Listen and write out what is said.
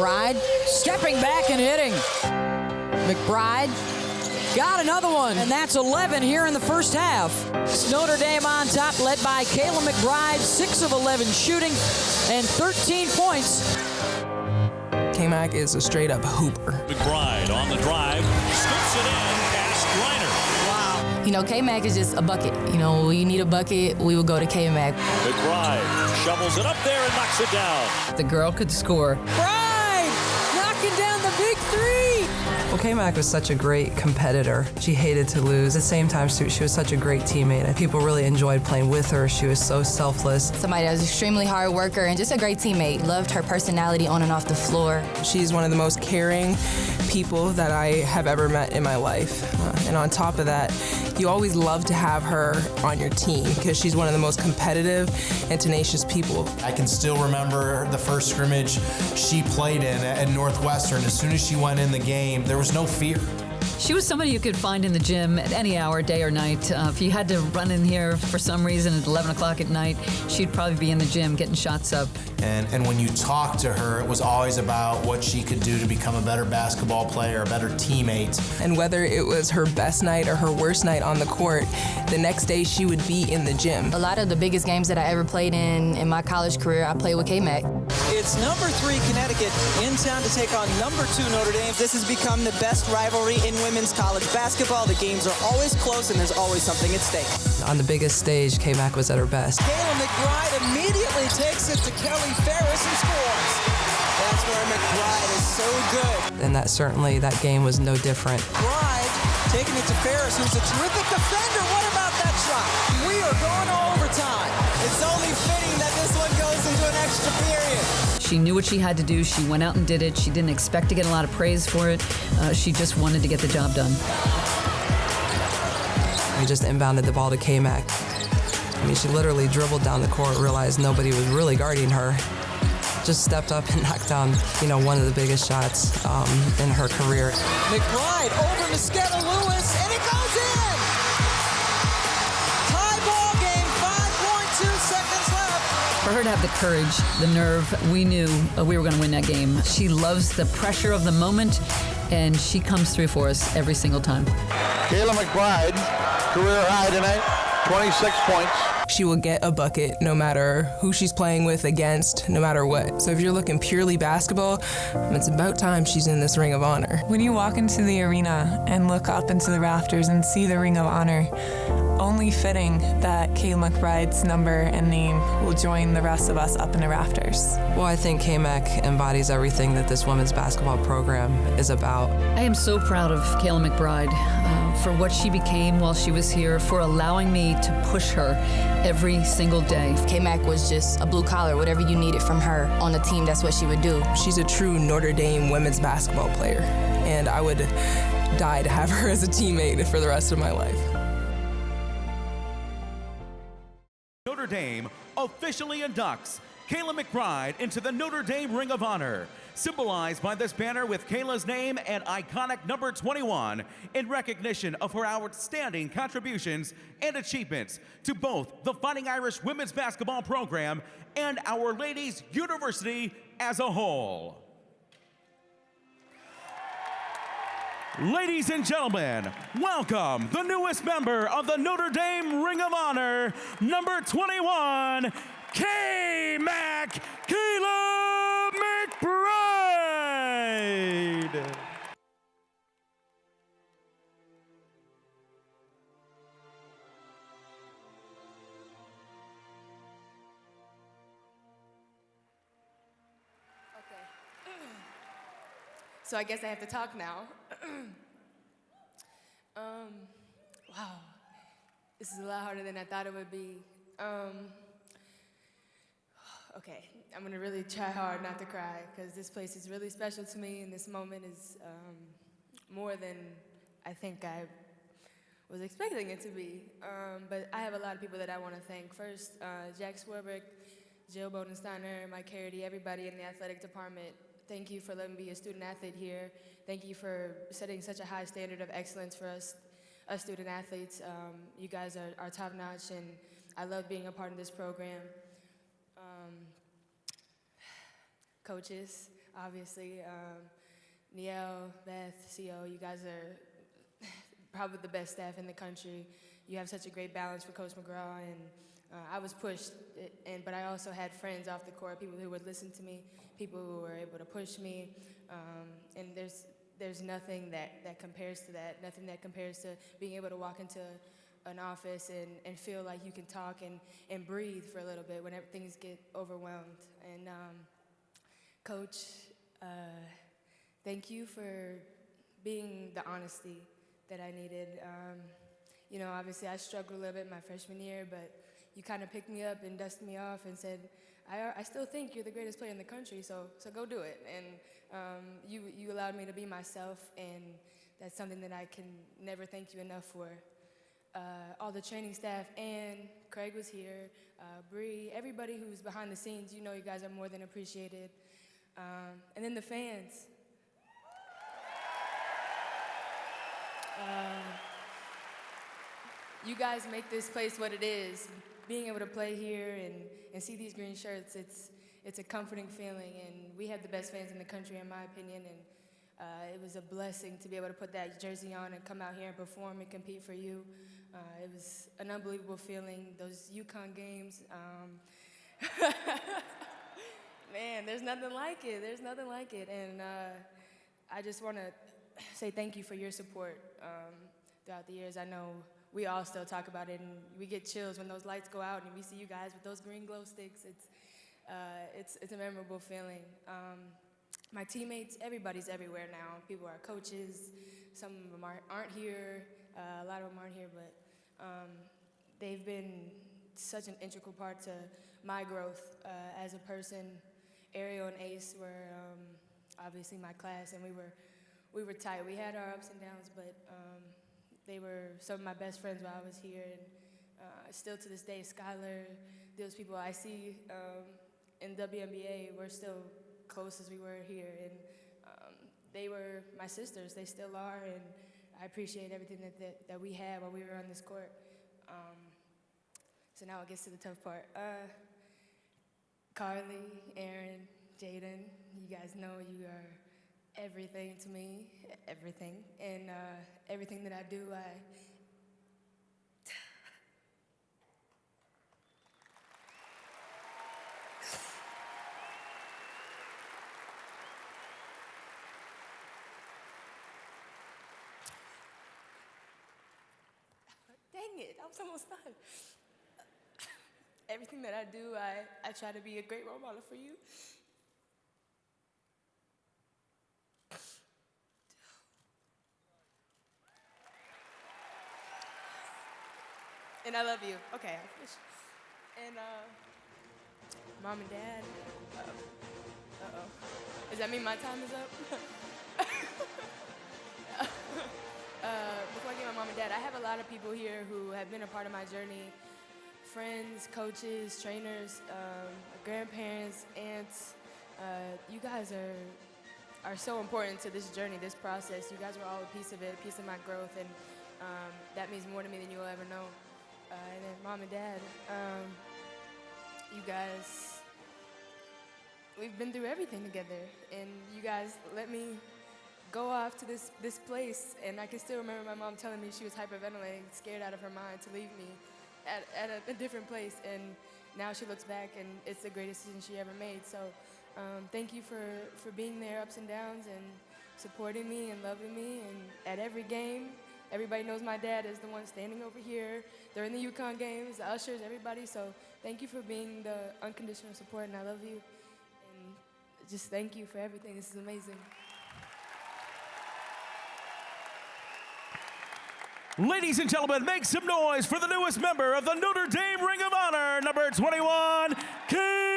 McBride stepping back and hitting. McBride got another one, and that's 11 here in the first half. It's Notre Dame on top, led by Kayla McBride, 6 of 11 shooting and 13 points. KMac is a straight-up hooper. McBride on the drive, scoops it in, past Griner. Wow. You know, KMac is just a bucket. You know, when you need a bucket, we will go to KMac. McBride shovels it up there and knocks it down. The girl could score. Bride knocking down the big three. Well, KMac was such a great competitor. She hated to lose. At the same time, she was such a great teammate, and people really enjoyed playing with her. She was so selfless. Somebody that was an extremely hard worker and just a great teammate. Loved her personality on and off the floor. She's one of the most caring people that I have ever met in my life. And on top of that, you always love to have her on your team because she's one of the most competitive and tenacious people. I can still remember the first scrimmage she played in at Northwestern. As soon as she went in the game, there was no fear. She was somebody you could find in the gym at any hour, day or night. If you had to run in here for some reason at 11 o'clock at night, she'd probably be in the gym getting shots up. And when you talked to her, it was always about what she could do to become a better basketball player, a better teammate. And whether it was her best night or her worst night on the court, the next day she would be in the gym. A lot of the biggest games that I ever played in my college career, I played with KMac. It's number 3 Connecticut in town to take on number 2 Notre Dame. This has become the best rivalry in women's college basketball. The games are always close and there's always something at stake. On the biggest stage, KMac was at her best. Kayla McBride immediately takes it to Kelly Ferris and scores. That's where McBride is so good. And that game was no different. McBride taking it to Ferris, who's a terrific defender. What about that shot? We are going to overtime. It's only fitting that this one goes into an extra period. She knew what she had to do. She went out and did it. She didn't expect to get a lot of praise for it. She just wanted to get the job done. We just inbounded the ball to KMac. I mean, she literally dribbled down the court, realized nobody was really guarding her. Just stepped up and knocked down, one of the biggest shots in her career. McBride over Mosqueda Lewis, and it goes in! Tie ball game, 5.2 seconds left. For her to have the courage, the nerve, we knew we were going to win that game. She loves the pressure of the moment, and she comes through for us every single time. Kayla McBride, career high tonight, 26 points. She will get a bucket no matter who she's playing with, against, no matter what. So if you're looking purely basketball, it's about time she's in this Ring of Honor. When you walk into the arena and look up into the rafters and see the Ring of Honor, only fitting that Kayla McBride's number and name will join the rest of us up in the rafters. Well, I think KMac embodies everything that this women's basketball program is about. I am so proud of Kayla McBride for what she became while she was here, for allowing me to push her every single day. KMac was just a blue collar. Whatever you needed from her on the team, that's what she would do. She's a true Notre Dame women's basketball player, and I would die to have her as a teammate for the rest of my life. Notre Dame officially inducts Kayla McBride into the Notre Dame Ring of Honor, symbolized by this banner with Kayla's name and iconic number 21 in recognition of her outstanding contributions and achievements to both the Fighting Irish women's basketball program and our ladies' university as a whole. Ladies and gentlemen, welcome the newest member of the Notre Dame Ring of Honor, number 21, KMac, Kayla McBride. So I guess I have to talk now. Wow, this is a lot harder than I thought it would be. Okay, I'm gonna really try hard not to cry, because this place is really special to me, and this moment is more than I think I was expecting it to be. But I have a lot of people that I want to thank. First, Jack Swerbrick, Jill Bodensteiner, Mike Harity, everybody in the athletic department. Thank you for letting me be a student athlete here. Thank you for setting such a high standard of excellence for us student athletes. You guys are top notch, and I love being a part of this program. Coaches, obviously. Nielle, Beth, CO, you guys are probably the best staff in the country. You have such a great balance for Coach McGraw, and I was pushed, but I also had friends off the court, people who would listen to me, people who were able to push me, and there's nothing that compares to that, nothing that compares to being able to walk into an office and feel like you can talk and breathe for a little bit whenever things get overwhelmed. And Coach, thank you for being the honesty that I needed. You know, obviously I struggled a little bit my freshman year, but you kind of picked me up and dusted me off and said, I still think you're the greatest player in the country, so go do it. And you allowed me to be myself, and that's something that I can never thank you enough for. All the training staff, and Craig was here, Bree, everybody who's behind the scenes, you know you guys are more than appreciated. And then the fans. You guys make this place what it is. Being able to play here and see these green shirts, it's a comforting feeling, and we have the best fans in the country, in my opinion, and it was a blessing to be able to put that jersey on and come out here and perform and compete for you. It was an unbelievable feeling. Those UConn games, man, there's nothing like it. There's nothing like it, and I just want to say thank you for your support throughout the years. I know we all still talk about it, and we get chills when those lights go out and we see you guys with those green glow sticks. It's a memorable feeling. My teammates, everybody's everywhere now. People are coaches. Some of them aren't here. A lot of them aren't here, but they've been such an integral part to my growth as a person. Ariel and Ace were obviously my class, and we were tight. We had our ups and downs, but they were some of my best friends while I was here, and still to this day, Skylar, those people I see in WNBA, we're still close as we were here, and they were my sisters. They still are, and I appreciate everything that we had while we were on this court. So now it gets to the tough part. Carly, Aaron, Jaden, you guys know you are everything to me, everything. And everything that I do, dang it, I was almost done. Everything that I do, I try to be a great role model for you. And I love you. Okay, I'll finish. And Mom and Dad. Does that mean my time is up? Before I get my mom and dad, I have a lot of people here who have been a part of my journey. Friends, coaches, trainers, grandparents, aunts. You guys are so important to this journey, this process. You guys are all a piece of it, a piece of my growth, and that means more to me than you'll ever know. And then Mom and Dad, you guys, we've been through everything together, and you guys let me go off to this place, and I can still remember my mom telling me she was hyperventilating, scared out of her mind to leave me at a different place, and now she looks back, and it's the greatest decision she ever made. So thank you for being there, ups and downs, and supporting me and loving me, and at every game. Everybody knows my dad is the one standing over here. They're in the UConn games, the ushers, everybody. So thank you for being the unconditional support, and I love you. And just thank you for everything. This is amazing. Ladies and gentlemen, make some noise for the newest member of the Notre Dame Ring of Honor, number 21, Kayla